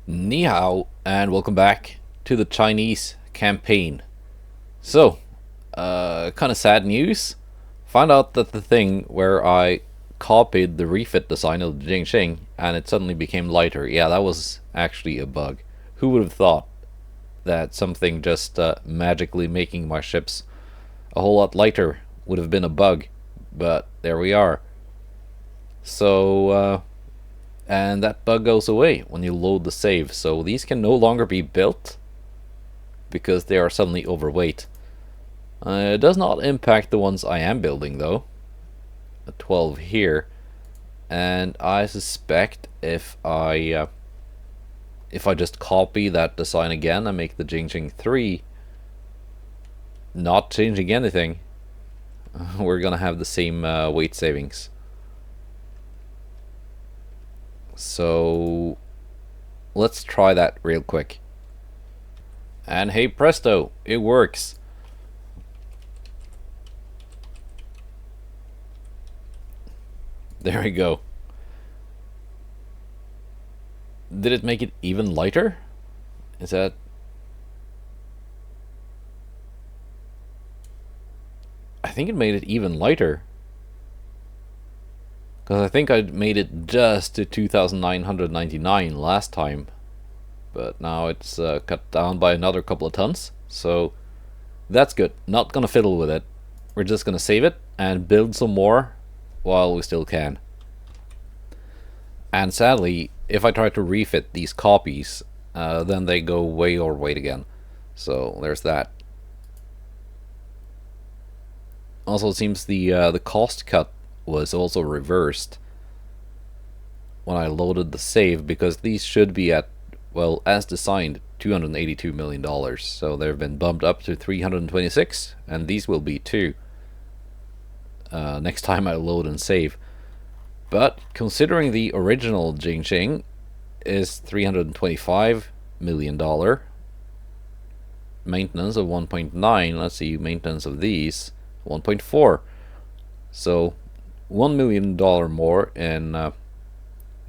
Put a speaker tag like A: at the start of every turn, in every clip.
A: Ni hao, and welcome back to the Chinese campaign. So, kind of sad news. Found out that the thing where I copied the refit design of the Jingxing and it suddenly became lighter. Yeah, that was actually a bug. Who would have thought that something just magically making my ships a whole lot lighter would have been a bug? But there we are. So, and that bug goes away when you load the save. So these can no longer be built because they are suddenly overweight. It does not impact the ones I am building though. A 12 here, and I suspect if I just copy that design again and make the Jing 3 not changing anything, we're gonna have the same weight savings. So let's try that real quick. And hey presto, it works. There we go. Did it make it even lighter? Is that... I think it made it even lighter. Because I think I made it just to 2,999 last time. But now it's cut down by another couple of tons. So that's good. Not gonna fiddle with it. We're just gonna save it and build some more while we still can. And sadly, if I try to refit these copies, then they go way overweight again. So there's that. Also, it seems the cost cut was also reversed when I loaded the save, because these should be at, well, as designed, $282 million. So they've been bumped up to 326, and these will be too next time I load and save. But considering the original Jingxing is $325 million, maintenance of 1.9, let's see, maintenance of these 1.4, so $1 million more in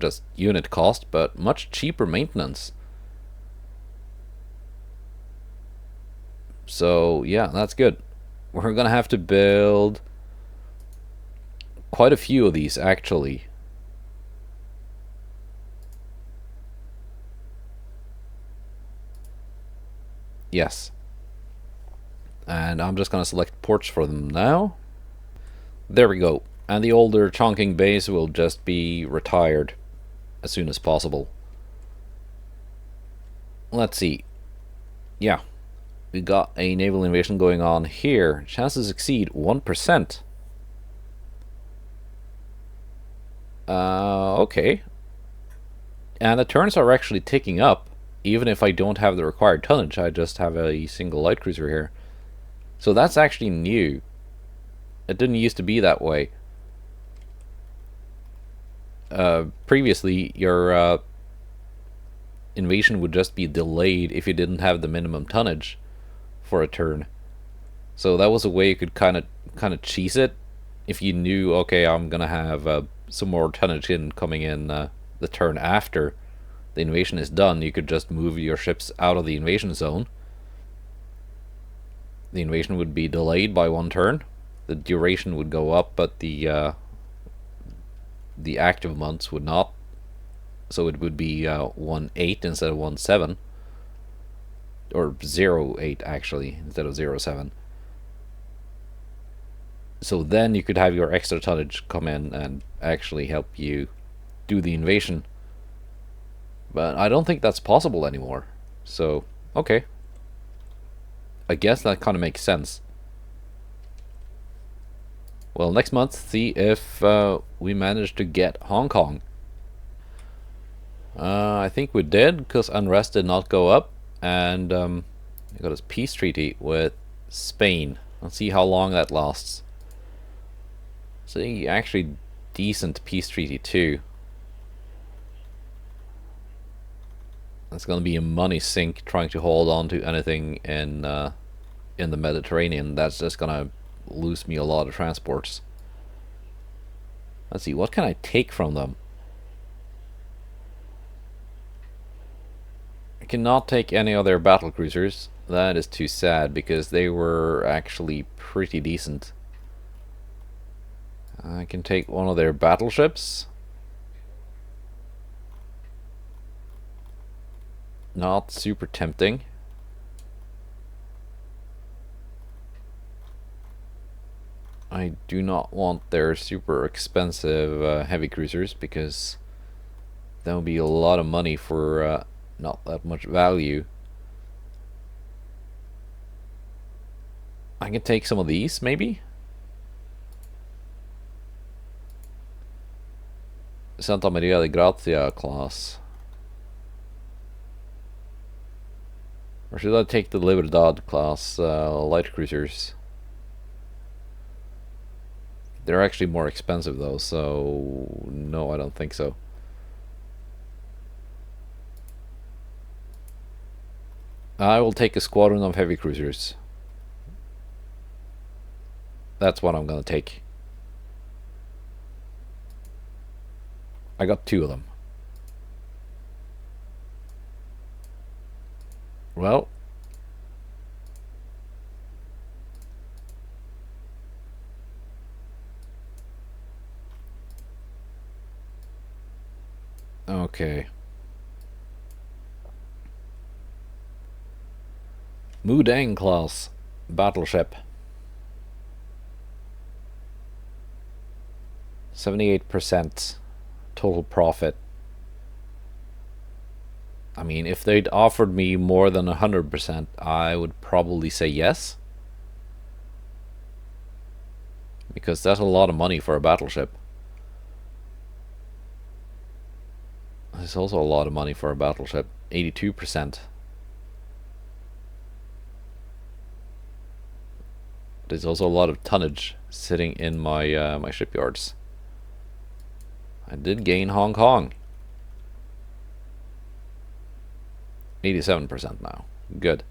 A: just unit cost, but much cheaper maintenance. So yeah, that's good. We're gonna have to build quite a few of these actually. Yes. And I'm just gonna select ports for them now. There we go. And the older Chongqing base will just be retired as soon as possible. Let's see. Yeah. We got a naval invasion going on here. Chances exceed 1%. Okay. And the turns are actually ticking up. Even if I don't have the required tonnage, I just have a single light cruiser here. So that's actually new. It didn't used to be that way. Previously, your invasion would just be delayed if you didn't have the minimum tonnage for a turn. So that was a way you could kind of cheese it. If you knew, okay, I'm gonna have some more tonnage coming in the turn after the invasion is done, you could just move your ships out of the invasion zone. The invasion would be delayed by one turn. The duration would go up, but the active months would not. So it would be 1-8 instead of 1-7, or 0-8 actually instead of 0-7. So then you could have your extra tonnage come in and actually help you do the invasion. But I don't think that's possible anymore. So, okay. I guess that kind of makes sense. Well, next month, see if we manage to get Hong Kong. I think we did, because unrest did not go up. And we got a peace treaty with Spain. Let's see how long that lasts. See, actually decent peace treaty too. It's going to be a money sink trying to hold on to anything in the Mediterranean. That's just going to lose me a lot of transports. Let's see, what can I take from them? I cannot take any other battle cruisers. That is too sad because they were actually pretty decent. I can take one of their battleships. Not super tempting. I do not want their super expensive heavy cruisers because that would be a lot of money for not that much value. I can take some of these, maybe? Santa Maria de Grazia class. Or should I take the Libertad class light cruisers? They're actually more expensive though, so no, I don't think so. I will take a squadron of heavy cruisers. That's what I'm gonna take. I got 2 of them. Well, okay. Mudang class battleship. 78% total profit. I mean, if they'd offered me more than 100%, I would probably say yes. Because that's a lot of money for a battleship. It's also a lot of money for a battleship. 82%. There's also a lot of tonnage sitting in my my shipyards. I did gain Hong Kong. 87% now. Good.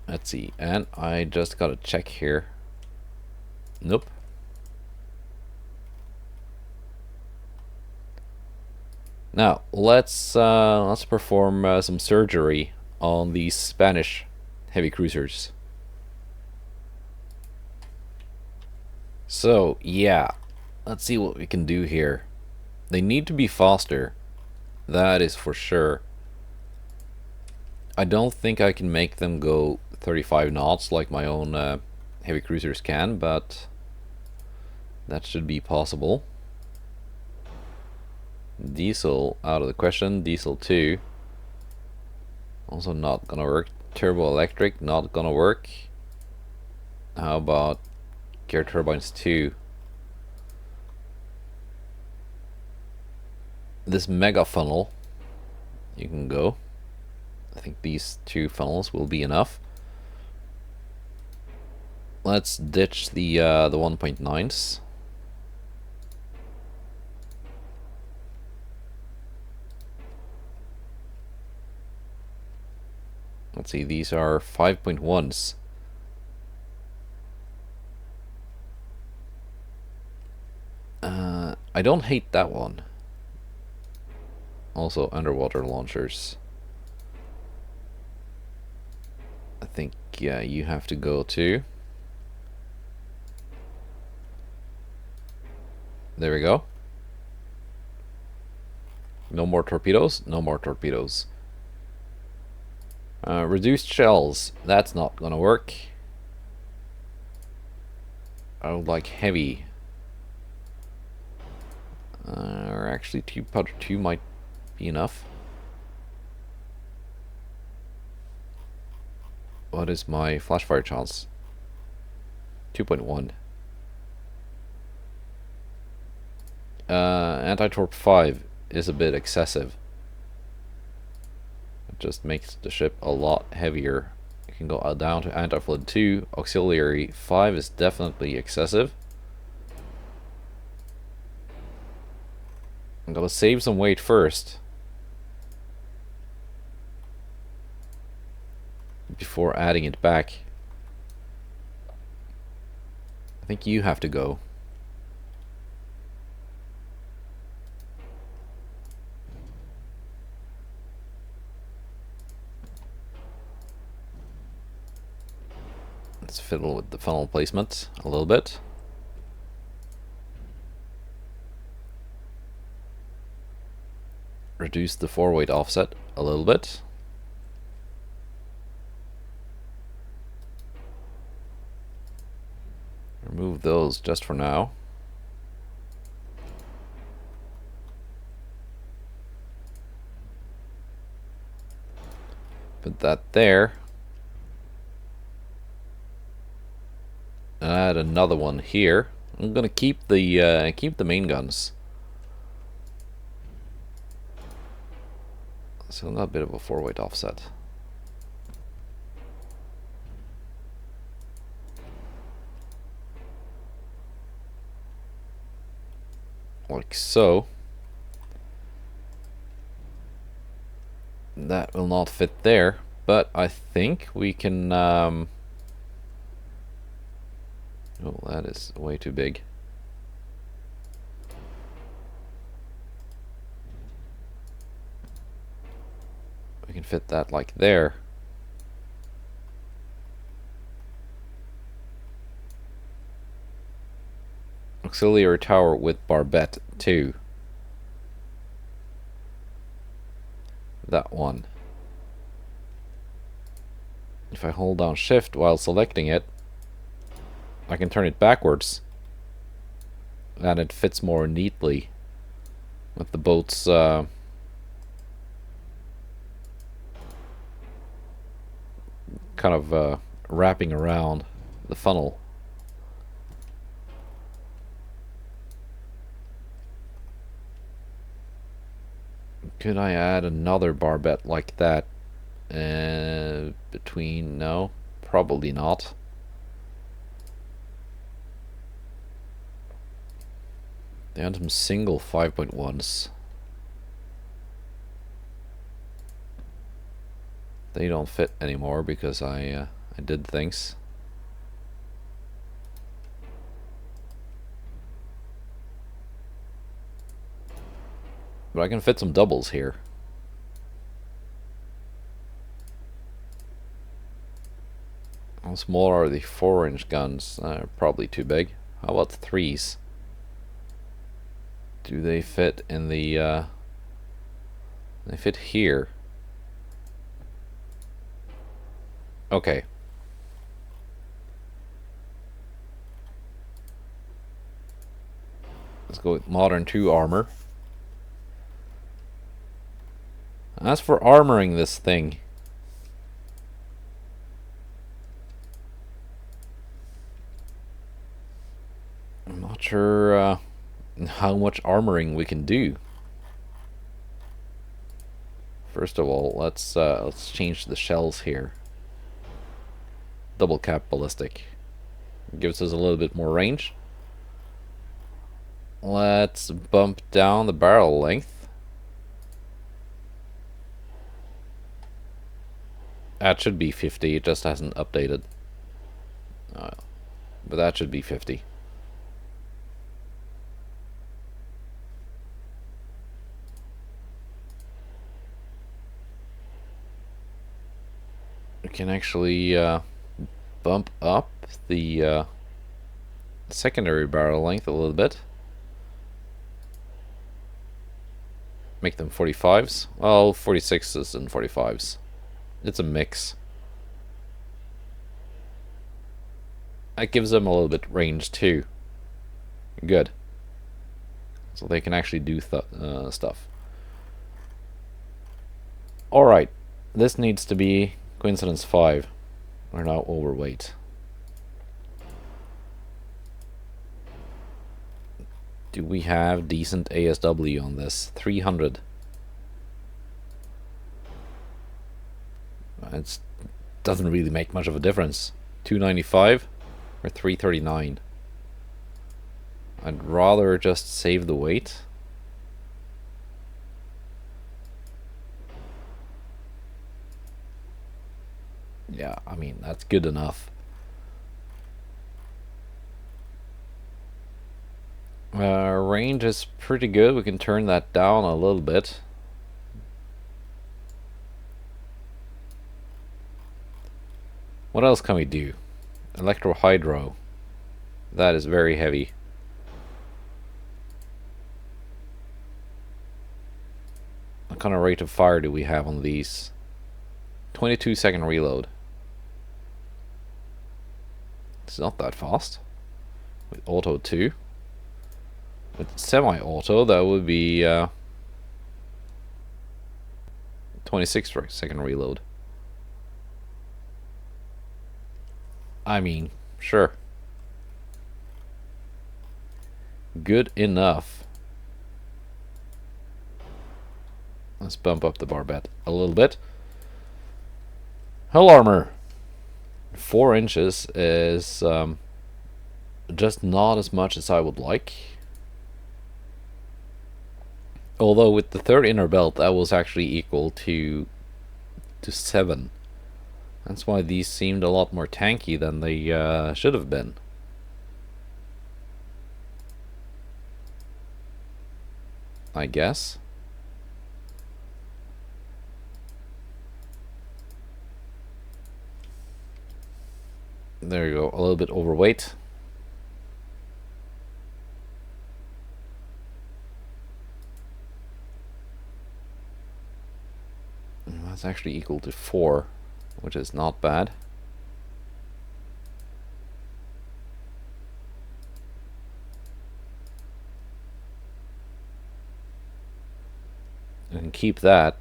A: Let's see, and I just gotta check here. Nope. Now let's perform some surgery on these Spanish heavy cruisers. So yeah, let's see what we can do here. They need to be faster, that is for sure. I don't think I can make them go 35 knots like my own heavy cruisers can, but that should be possible. Diesel out of the question. Diesel 2 also not gonna work. Turbo electric not gonna work. How about gear turbines 2? This mega funnel, you can go. I think these 2 funnels will be enough. Let's ditch the 1.9s. Let's see, these are 5.1s. I don't hate that one. Also underwater launchers. I think, yeah, you have to go too. There we go. No more torpedoes? No more torpedoes. Reduced shells. That's not gonna work. I would like heavy. Or actually, 2 might be enough. What is my flash fire chance? 2.1. Anti-torp 5 is a bit excessive. It just makes the ship a lot heavier. You can go down to anti-flood 2. Auxiliary 5 is definitely excessive. I'm gonna save some weight first before adding it back. think you have to go. Let's fiddle with the funnel placement a little bit. Reduce the forward offset a little bit. Remove those just for now. Put that there. Add another one here. I'm gonna keep the main guns. So not a bit of a forward offset. Like so. That will not fit there, but I think we can oh, that is way too big. We can fit that like there. Auxiliary tower with barbette too. That one. If I hold down shift while selecting it, I can turn it backwards and it fits more neatly with the boat's kind of wrapping around the funnel. Could I add another barbette like that between? No, probably not. They had some single 5.1s. They don't fit anymore because I did things. But I can fit some doubles here. How small are the 4-inch guns? Probably too big. How about the 3s? Do they fit in the they fit here? Okay. Let's go with modern 2 armor. As for armoring this thing, I'm not sure how much armoring we can do. First of all, let's change the shells here. Double cap ballistic gives us a little bit more range. Let's bump down the barrel length. That should be 50, it just hasn't updated. But that should be 50. We can actually bump up the secondary barrel length a little bit. Make them 45s. Well, 46s and 45s. It's a mix. That gives them a little bit range too. Good. So they can actually do stuff. Alright. This needs to be coincidence 5. We're now overweight. Do we have decent ASW on this? 300. It doesn't really make much of a difference. 295 or 339. I'd rather just save the weight. Yeah, I mean, that's good enough. Range is pretty good. We can turn that down a little bit. What else can we do? Electro Hydro. That is very heavy. What kind of rate of fire do we have on these? 22-second reload. It's not that fast. With auto 2. With semi-auto, that would be 26-second reload. I mean, sure. Good enough. Let's bump up the barbette a little bit. Hull armor. 4 inches is just not as much as I would like. Although with the third inner belt, that was actually equal to 7. That's why these seemed a lot more tanky than they should have been. I guess. There you go, a little bit overweight. That's actually equal to 4, which is not bad. I can keep that.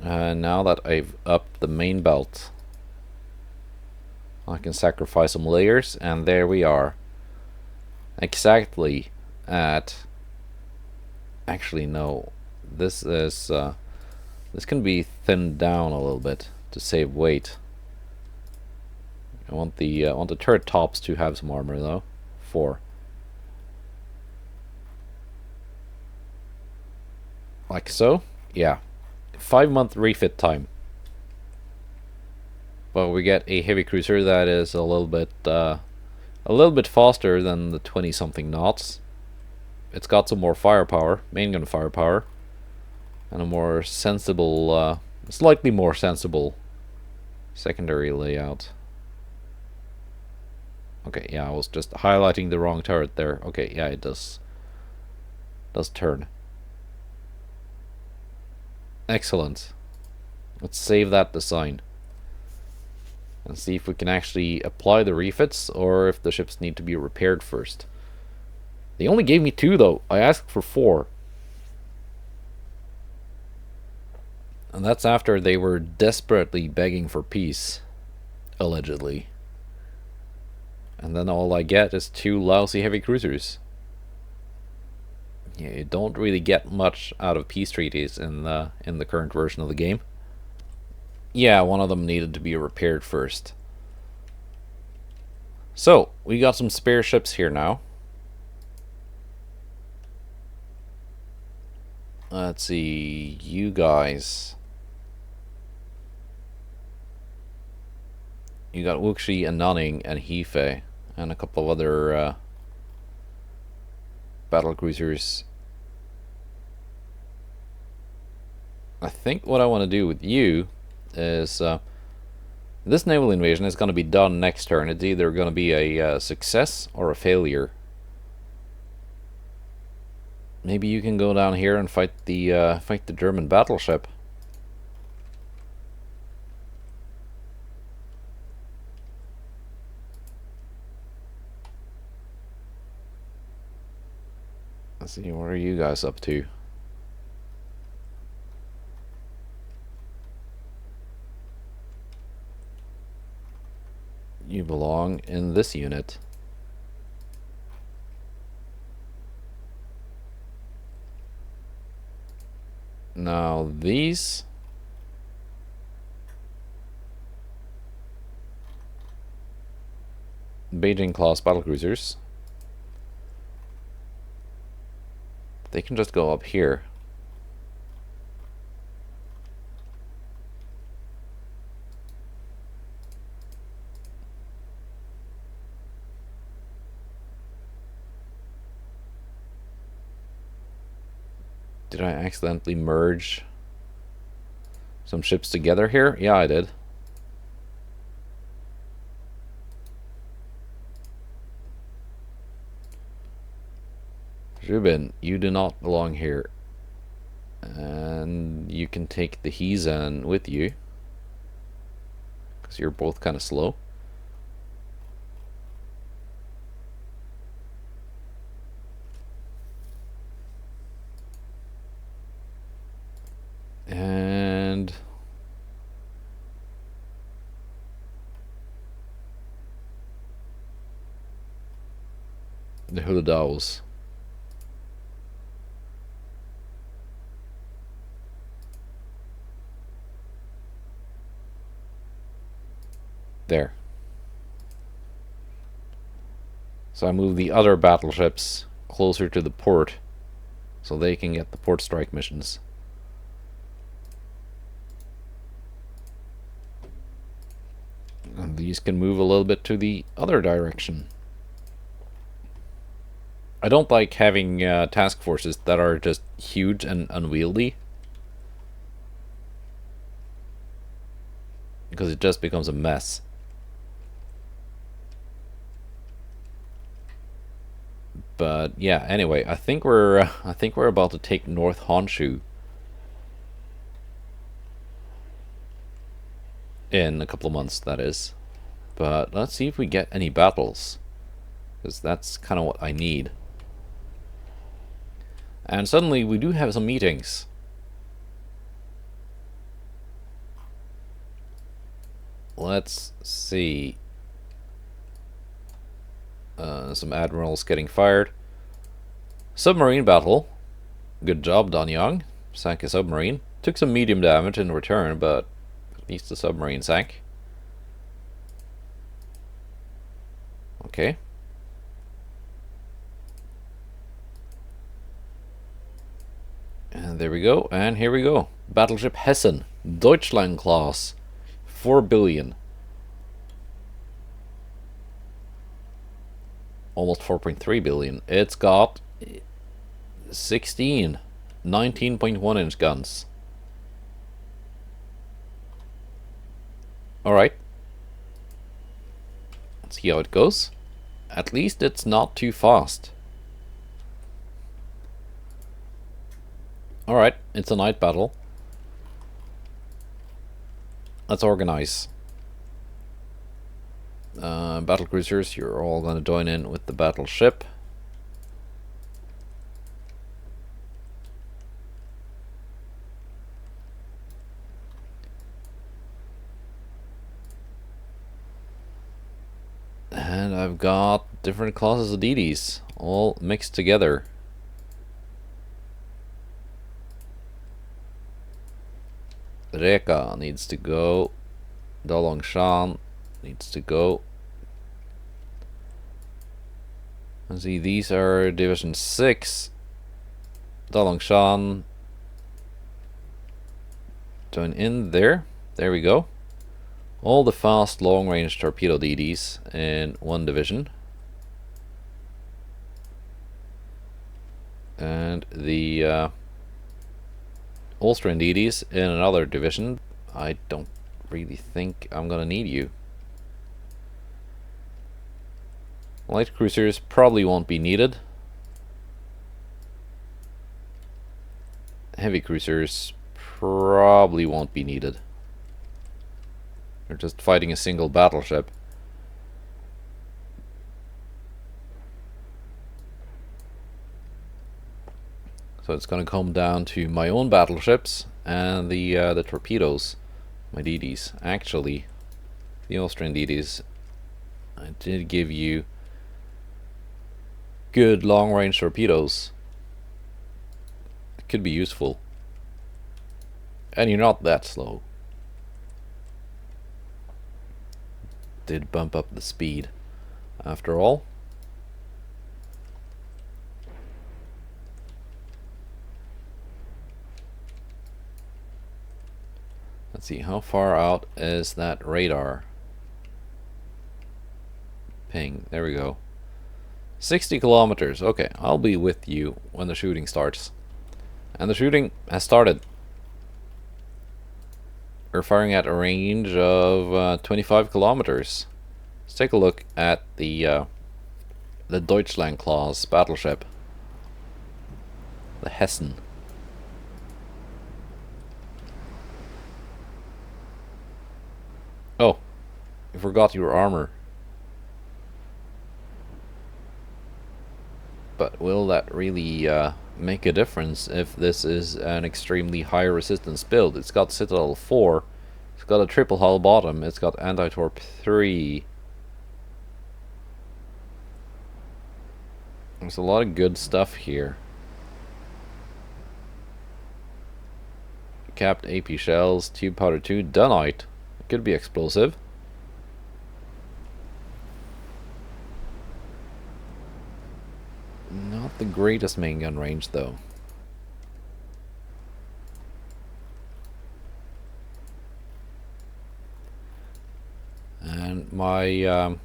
A: Now that I've upped the main belt, I can sacrifice some layers, and there we are. Exactly at... Actually, no. This is... this can be thinned down a little bit to save weight. I want the turret tops to have some armor though. 4. Like so. Yeah. 5-month refit time. But we get a heavy cruiser that is a little bit faster than the 20-something knots. It's got some more firepower, main gun firepower, and a more sensible, slightly more sensible secondary layout. Okay, yeah, I was just highlighting the wrong turret there. Okay, yeah, it does turn. Excellent. Let's save that design and see if we can actually apply the refits or if the ships need to be repaired first. They only gave me 2 though. I asked for 4. And that's after they were desperately begging for peace, allegedly. And then all I get is 2 lousy heavy cruisers. Yeah, you don't really get much out of peace treaties in the current version of the game. Yeah, one of them needed to be repaired first. So, we got some spare ships here now. Let's see, you guys. You got Wuxi and Nanning and Hefei and a couple of other battle cruisers. I think what I want to do with you is this naval invasion is going to be done next turn. It's either going to be a success or a failure. Maybe you can go down here and fight the German battleship. Let's see, what are you guys up to? You belong in this unit. Now these Beijing class battlecruisers, they can just go up here. Did I accidentally merge some ships together here? Yeah, I did. Ruben, you do not belong here. And you can take the Heezan with you, because you're both kind of slow. And the Huladows. There. So I move the other battleships closer to the port so they can get the port strike missions. And these can move a little bit to the other direction. I don't like having task forces that are just huge and unwieldy, because it just becomes a mess. But yeah, anyway, I think we're about to take North Honshu in a couple of months, that is. But let's see if we get any battles, because that's kind of what I need. And suddenly we do have some meetings. Let's see. Some admirals getting fired. Submarine battle. Good job, Danyang. Sank a submarine. Took some medium damage in return, but at least the submarine sank. Okay. And there we go. And here we go. Battleship Hessen. Deutschland class. 4 billion. Almost 4.3 billion. It's got 16 19.1 inch guns. Alright. Let's see how it goes. At least it's not too fast. Alright, it's a night battle. Let's organize. Battle cruisers, you're all going to join in with the battleship. And I've got different classes of DDs all mixed together. Reka needs to go. Dalongshan needs to go. And see, these are Division 6. Dalongshan. Join in there. There we go. All the fast long-range torpedo DDs in one division. And the Austrian DDs in another division. I don't really think I'm gonna need you. Light cruisers probably won't be needed. Heavy cruisers probably won't be needed. They're just fighting a single battleship. So it's going to come down to my own battleships and the torpedoes, my DDs. Actually, the Austrian DDs, I did give you good long-range torpedoes. It could be useful. And you're not that slow. Did bump up the speed after all. Let's see, how far out is that radar? Ping, there we go. 60 kilometers. Okay, I'll be with you when the shooting starts. And the shooting has started. We're firing at a range of 25 kilometers. Let's take a look at the Deutschland class battleship, the Hessen. Oh, you forgot your armor. But will that really make a difference if this is an extremely high resistance build? It's got Citadel 4, it's got a triple hull bottom, it's got anti-torp 3. There's a lot of good stuff here. Capped AP shells, tube powder 2, Dunite. It could be explosive. Not the greatest main gun range though. And my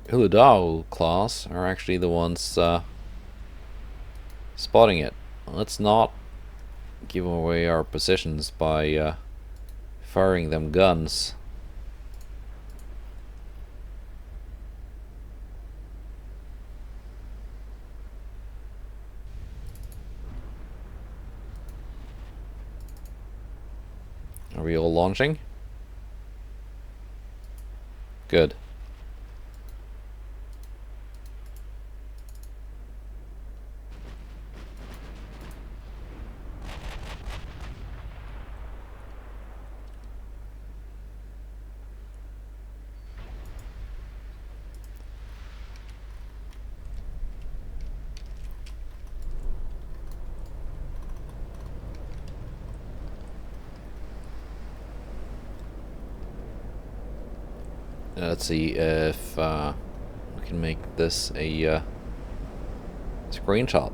A: Uludao class are actually the ones spotting it. Let's not give away our positions by firing them guns. Are we all launching? Good. Let's see if we can make this a screenshot.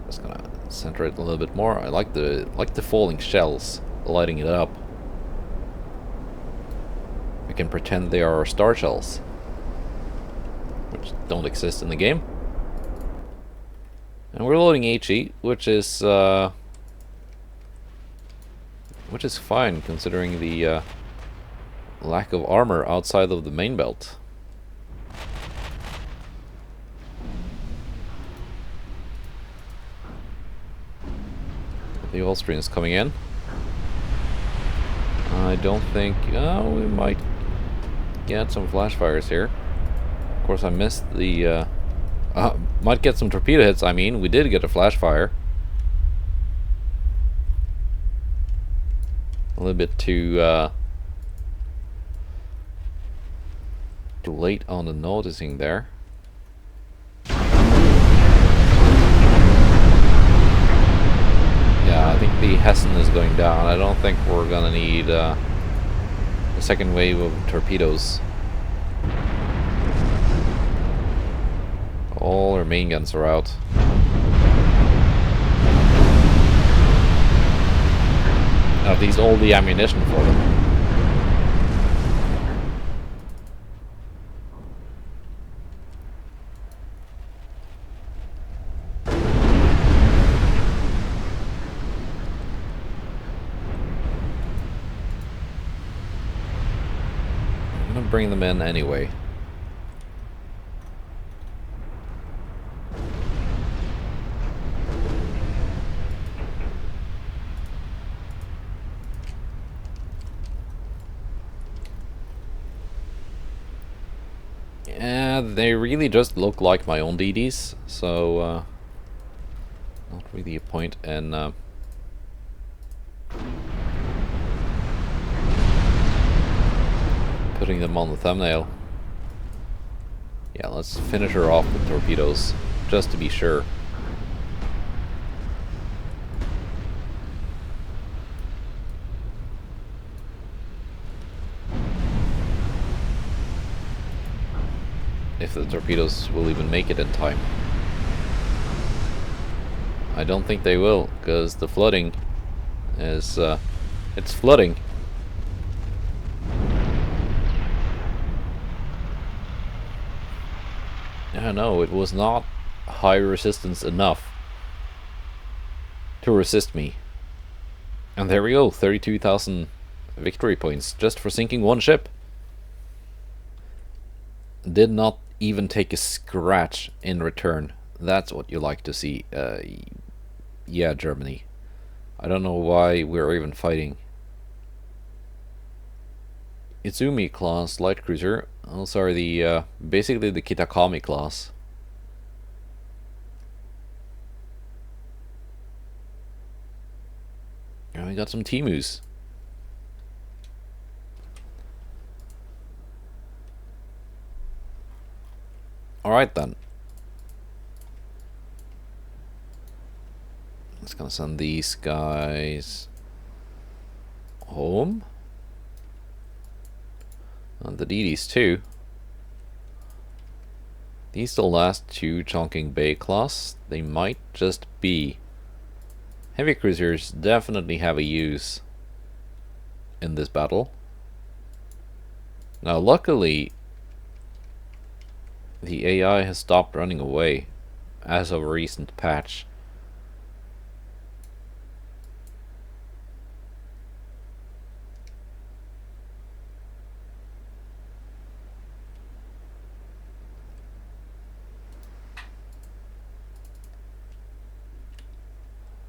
A: Just gonna center it a little bit more. I like the falling shells lighting it up. We can pretend they are star shells, which don't exist in the game. And we're loading HE, which is fine considering the lack of armor outside of the main belt. The Austrians coming in. I don't think... Oh, we might get some flash fires here. Of course, I missed the... might get some torpedo hits, I mean. We did get a flash fire. A little bit too late on the noticing there. Yeah, I think the Hessen is going down. I don't think we're gonna need a second wave of torpedoes. All our main guns are out. At least all the ammunition for them. Bring them in anyway. Yeah, they really just look like my own DDs, so not really a point in putting them on the thumbnail. Yeah, let's finish her off with torpedoes, just to be sure. If the torpedoes will even make it in time. I don't think they will, because the flooding is... it's flooding. Yeah, no, it was not high resistance enough resist me. And there we go, 32,000 victory points just for sinking one ship. Did not even take a scratch in return. That's what you like to see. Yeah, Germany. I don't know why we're even fighting. Izumi class light cruiser. Oh, sorry, the basically the Kitakami class. And we got some Timus. Alright then. Just gonna send these guys home. And the DDs too. These the last two Chongqing Bay class. They might just be. Heavy cruisers definitely have a use in this battle. Now luckily the AI has stopped running away as of a recent patch.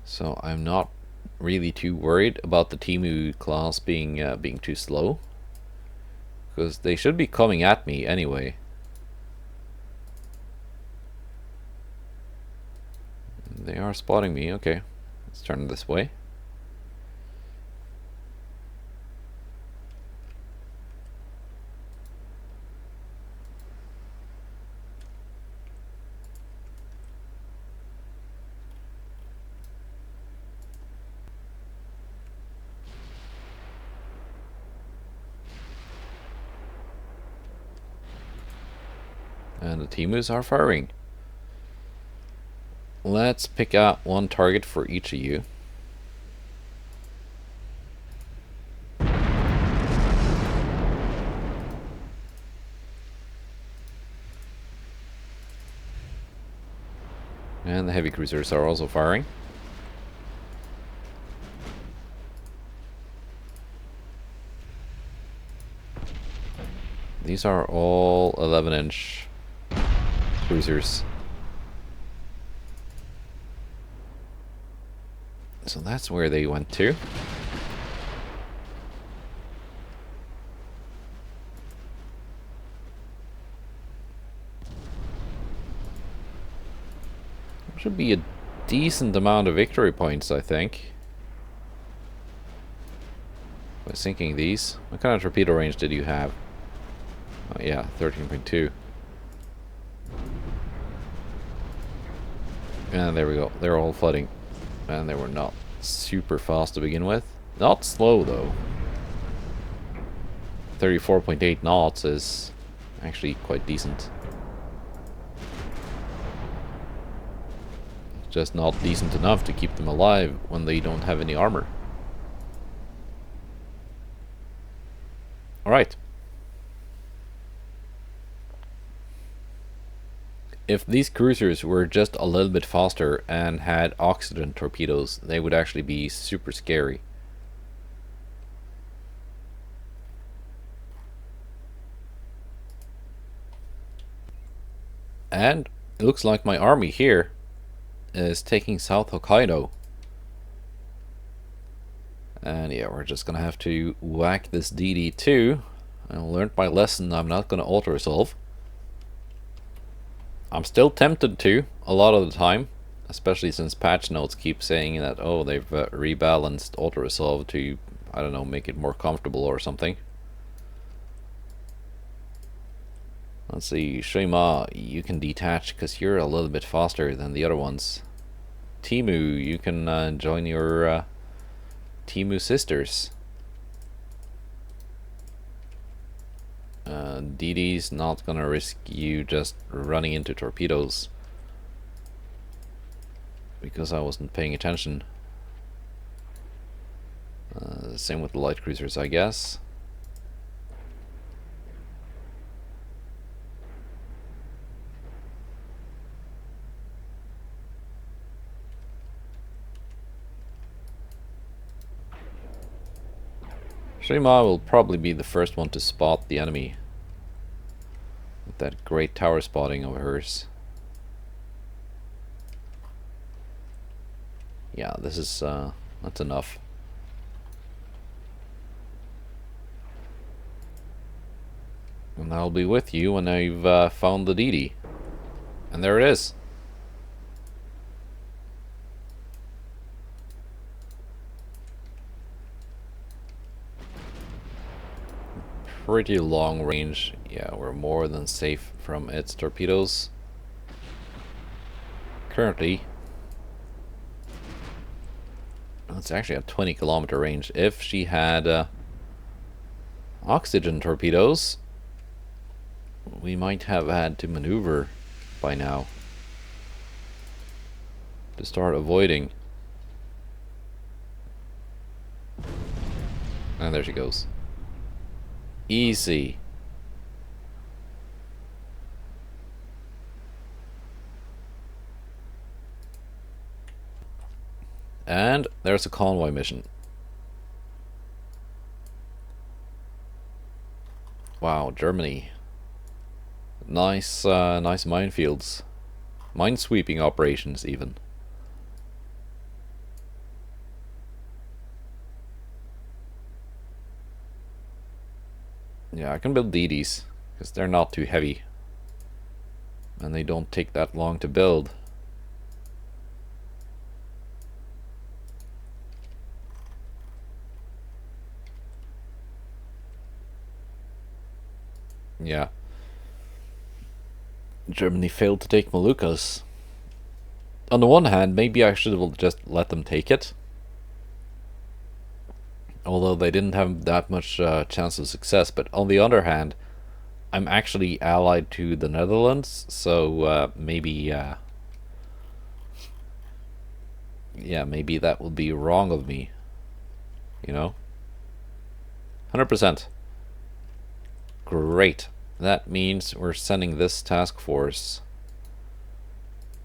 A: So I'm not really too worried about the Timu class being too slow, because they should be coming at me anyway. They are spotting me. Okay, let's turn this way. And the Timus are firing. Let's pick out one target for each of you. And the heavy cruisers are also firing. These are all 11-inch cruisers. So that's where they went to. Should be a decent amount of victory points, I think. By sinking these. What kind of torpedo range did you have? Oh yeah, 13.2. And there we go. They're all flooding. And they were not super fast to begin with. Not slow though. 34.8 knots is actually quite decent. Just not decent enough to keep them alive when they don't have any armor. Alright. If these cruisers were just a little bit faster and had oxygen torpedoes, they would actually be super scary. And it looks like my army here is taking South Hokkaido. And yeah, we're just gonna have to whack this DD2. I learned my lesson, I'm not gonna auto-resolve. I'm still tempted to, a lot of the time. Especially since patch notes keep saying that, oh, they've rebalanced auto-resolve to, I don't know, make it more comfortable or something. Let's see, Shima, you can detach because you're a little bit faster than the other ones. Timu, you can join your Timu sisters. DD's not gonna risk you just running into torpedoes because I wasn't paying attention. Same with the light cruisers, I guess. Shima will probably be the first one to spot the enemy. With that great tower spotting of hers. Yeah, this is, that's enough. And I'll be with you when I've found the DD. And there it is. Pretty long range. Yeah, we're more than safe from its torpedoes. Currently, it's actually a 20-kilometer range. If she had oxygen torpedoes, we might have had to maneuver by now to start avoiding. And there she goes. Easy. And there's a convoy mission. Wow, Germany. Nice, nice minefields. Minesweeping operations, even. Yeah, I can build DDs, because they're not too heavy. And they don't take that long to build. Yeah. Germany failed to take Moluccas. On the one hand, maybe I should have just let them take it. Although they didn't have that much chance of success. But on the other hand, I'm actually allied to the Netherlands, so maybe... yeah, maybe that would be wrong of me. You know? 100%. Great. That means we're sending this task force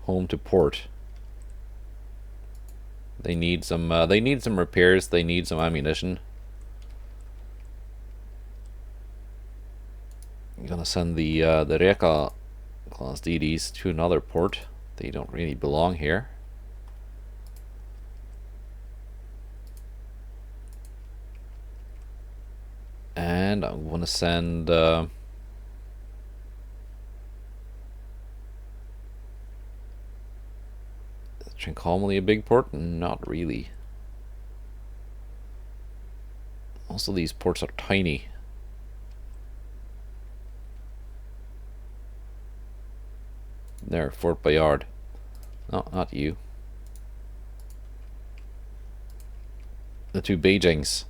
A: home to port. They need some repairs, they need some ammunition. I'm gonna send the Reka class DDs to another port. They don't really belong here. And I'm gonna send Trincomalee a big port? Not really. Also, these ports are tiny. There, Fort Bayard. No, not you. The two Beijings.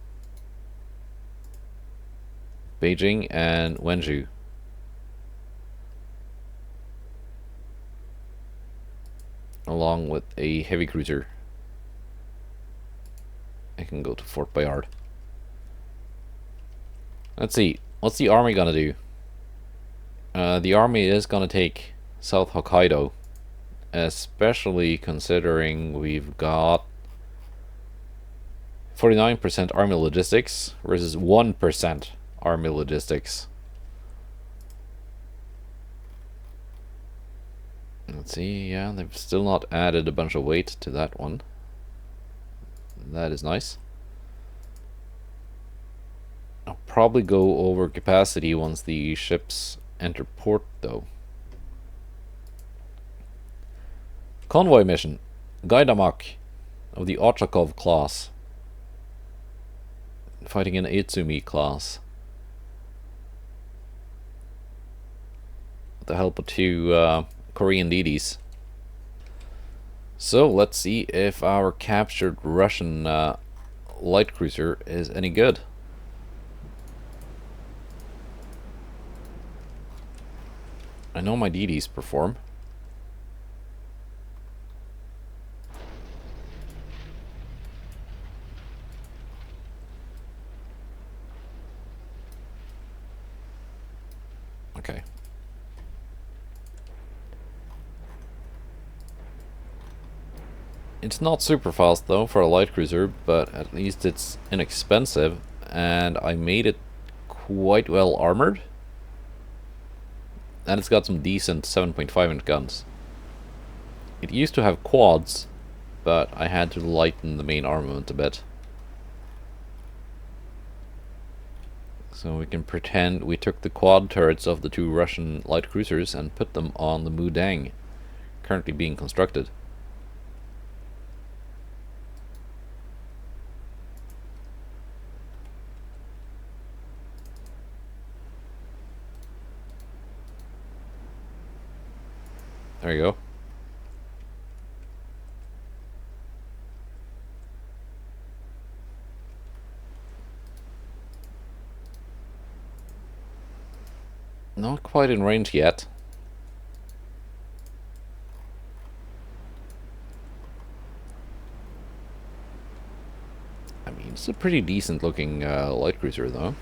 A: Beijing and Wenzhou. Along with a heavy cruiser. I can go to Fort Bayard. Let's see. What's the army gonna do? The army is gonna take South Hokkaido. Especially considering we've got 49% army logistics versus 1% army logistics. Let's see, yeah, they've still not added a bunch of weight to that one. That is nice. I'll probably go over capacity once the ships enter port, though. Convoy mission. Gaidamak of the Ochakov class. Fighting an Itsumi class. With the help of two Korean DDs. So let's see if our captured Russian light cruiser is any good. I know my DDs perform. Okay. It's not super fast though for a light cruiser, but at least it's inexpensive and I made it quite well armored. And it's got some decent 7.5-inch guns. It used to have quads, but I had to lighten the main armament a bit. So we can pretend we took the quad turrets of the 2 Russian light cruisers and put them on the Mudang, currently being constructed. There you go. Not quite in range yet. I mean, it's a pretty decent looking light cruiser though.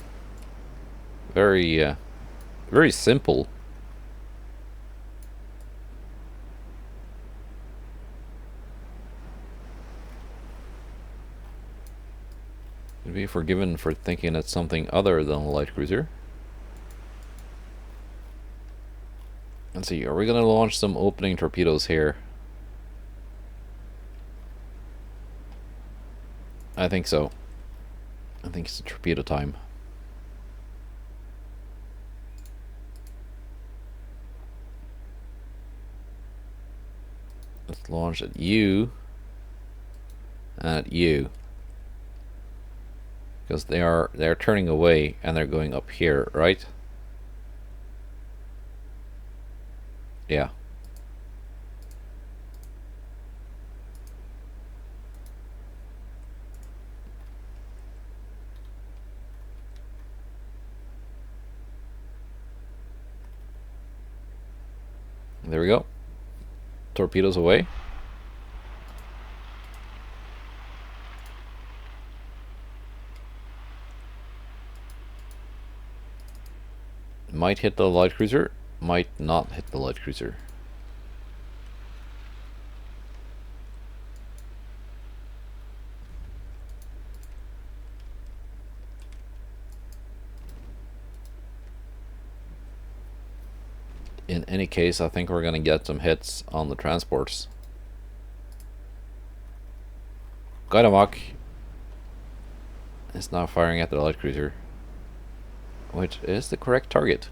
A: Very, very simple. Could be forgiven for thinking it's something other than a light cruiser. Let's see, are we gonna launch some opening torpedoes here? I think so. I think it's torpedo time. Let's launch at you and at you. Because they're turning away and they're going up here, right? Yeah. There we go. Torpedoes away. Might hit the light cruiser, might not hit the light cruiser. In any case, I think we're gonna get some hits on the transports. Gaidamok is now firing at the light cruiser, which is the correct target.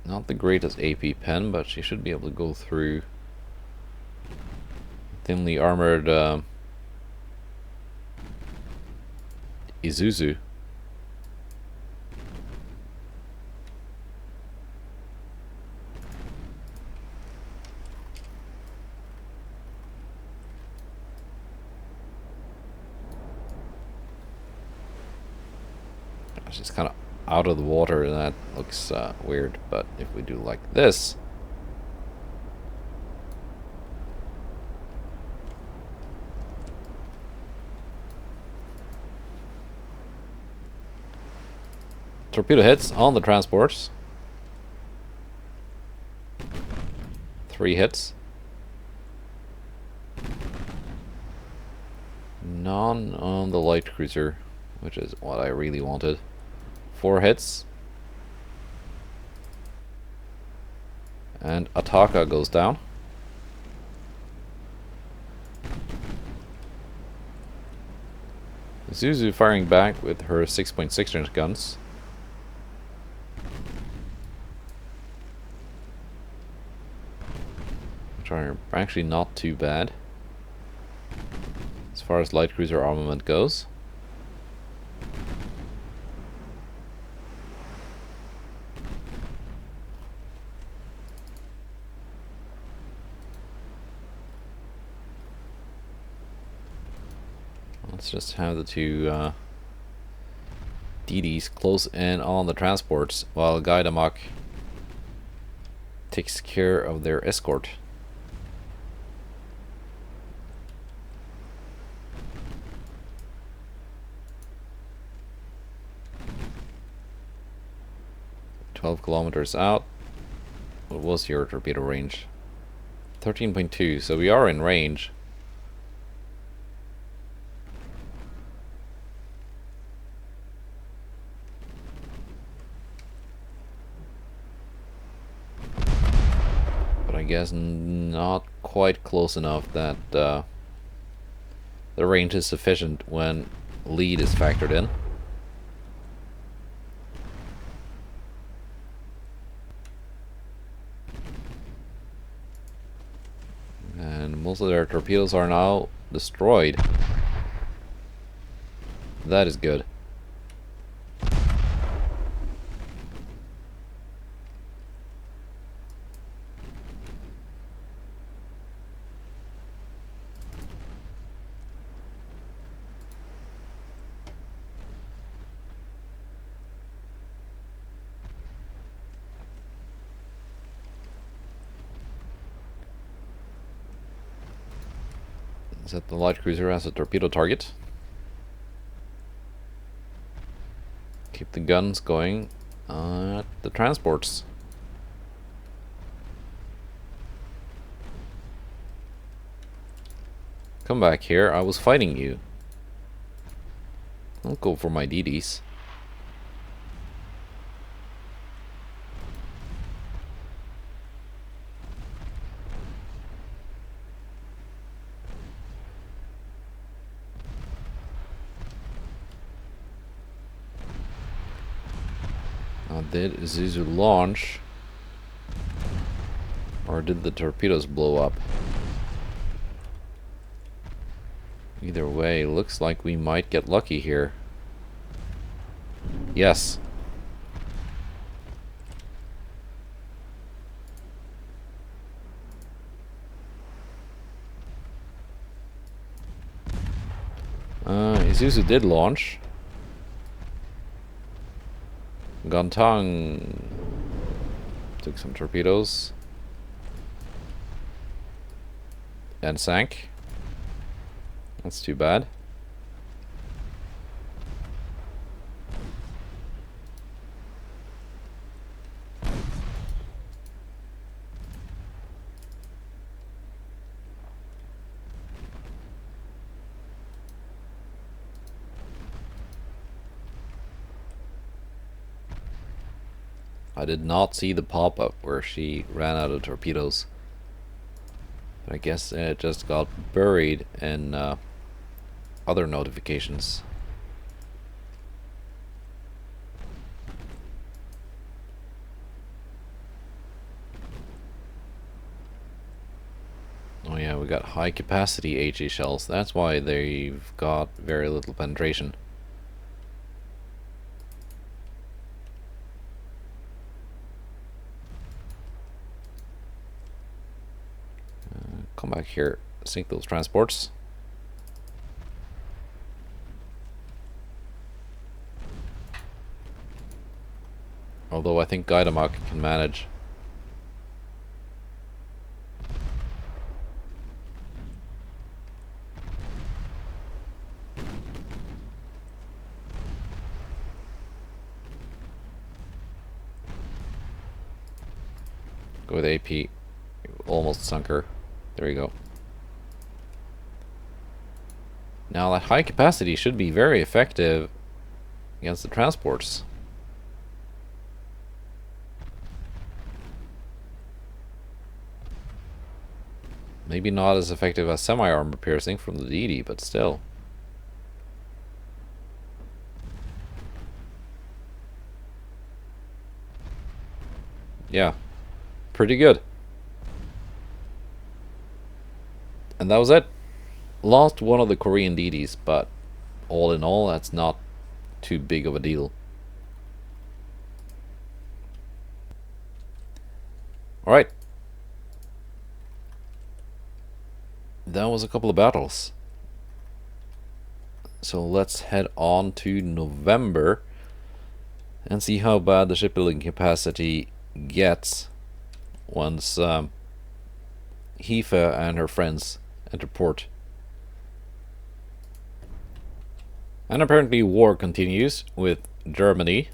A: Not the greatest AP pen, but she should be able to go through thinly armored Isuzu. She's kind of out of the water, and that looks weird, but if we do like this, torpedo hits on the transports. 3 hits. None on the light cruiser, which is what I really wanted. 4 hits. And Ataka goes down. Zuzu firing back with her 6.6-inch guns. Which are actually not too bad as far as light cruiser armament goes. Let's just have the 2 DDs close in on the transports while Gaidamok takes care of their escort. "12 kilometers out." What was your torpedo range? 13.2, so we are in range. But I guess not quite close enough that the range is sufficient when lead is factored in. And most of their torpedoes are now destroyed. That is good. Set the light cruiser as a torpedo target. Keep the guns going at the transports. Come back here, I was fighting you. I'll go for my DDs. Now, did Zuzu launch? Or did the torpedoes blow up? Either way, looks like we might get lucky here. Yes. Isuzu did launch. Gantang took some torpedoes and sank. That's too bad. I did not see the pop-up where she ran out of torpedoes. But I guess it just got buried in other notifications. Oh yeah, we got high capacity HE shells. That's why they've got very little penetration. Come back here, sink those transports. Although I think Gaidamak can manage. Go with AP. Almost sunk her. There we go. Now that high capacity should be very effective against the transports. Maybe not as effective as semi-armor piercing from the DD, but still. Yeah, pretty good. And that was it. Lost one of the Korean DDs, but all in all, that's not too big of a deal. Alright. That was a couple of battles. So let's head on to November and see how bad the shipbuilding capacity gets once Hife and her friends enter port. And apparently war continues with Germany.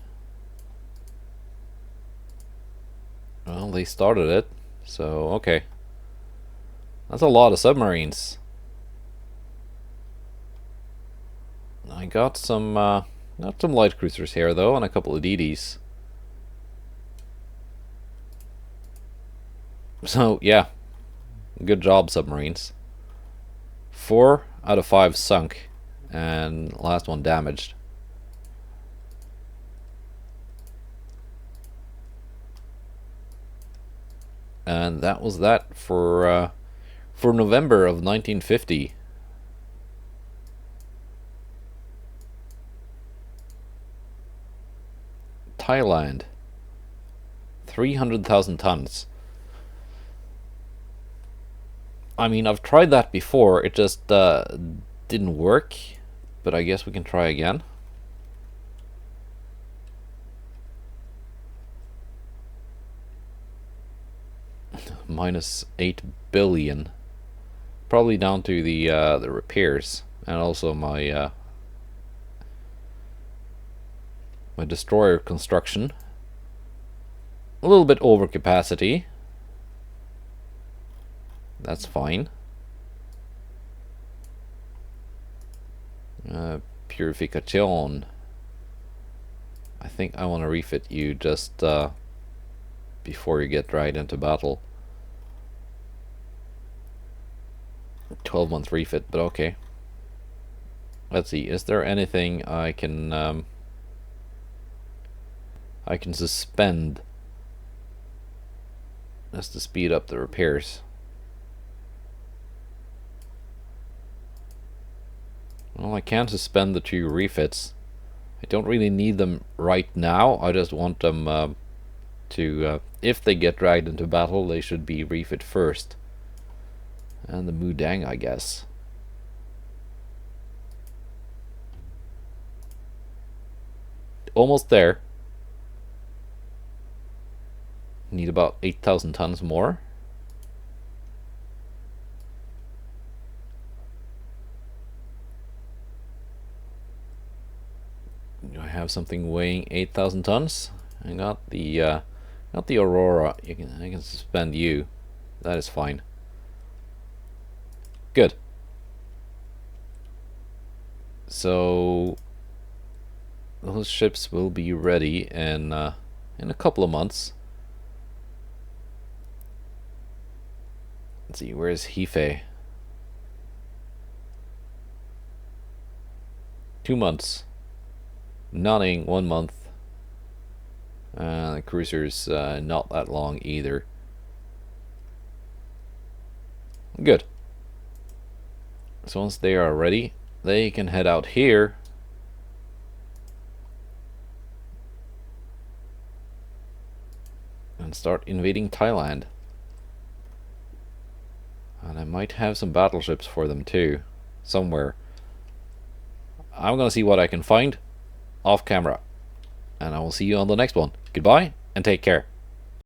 A: Well, they started it, so okay. That's a lot of submarines. I got some light cruisers here though, and a couple of DDs. So yeah, good job, submarines. 4 out of 5 sunk, and last one damaged. And that was that for November of 1950. Thailand, 300,000 tons. I mean, I've tried that before, it just didn't work, but I guess we can try again. Minus 8 billion. Probably down to the repairs, and also my my destroyer construction. A little bit over capacity. That's fine. Purification. I think I want to refit you just before you get right into battle. 12-month refit, but okay. Let's see, is there anything I can suspend just to speed up the repairs? Well, I can suspend the 2 refits. I don't really need them right now. I just want them to, if they get dragged into battle, they should be refit first. And the Mudang, I guess. Almost there. Need about 8,000 tons more. Do I have something weighing 8,000 tons? I got the Aurora. I can suspend you. That is fine. Good. So those ships will be ready in a couple of months. Let's see, where's Hife? 2 months. Notting 1 month. The cruiser's not that long either. Good. So once they are ready, they can head out here. And start invading Thailand. And I might have some battleships for them too, somewhere. I'm gonna see what I can find off camera. And I will see you on the next one. Goodbye, and take care.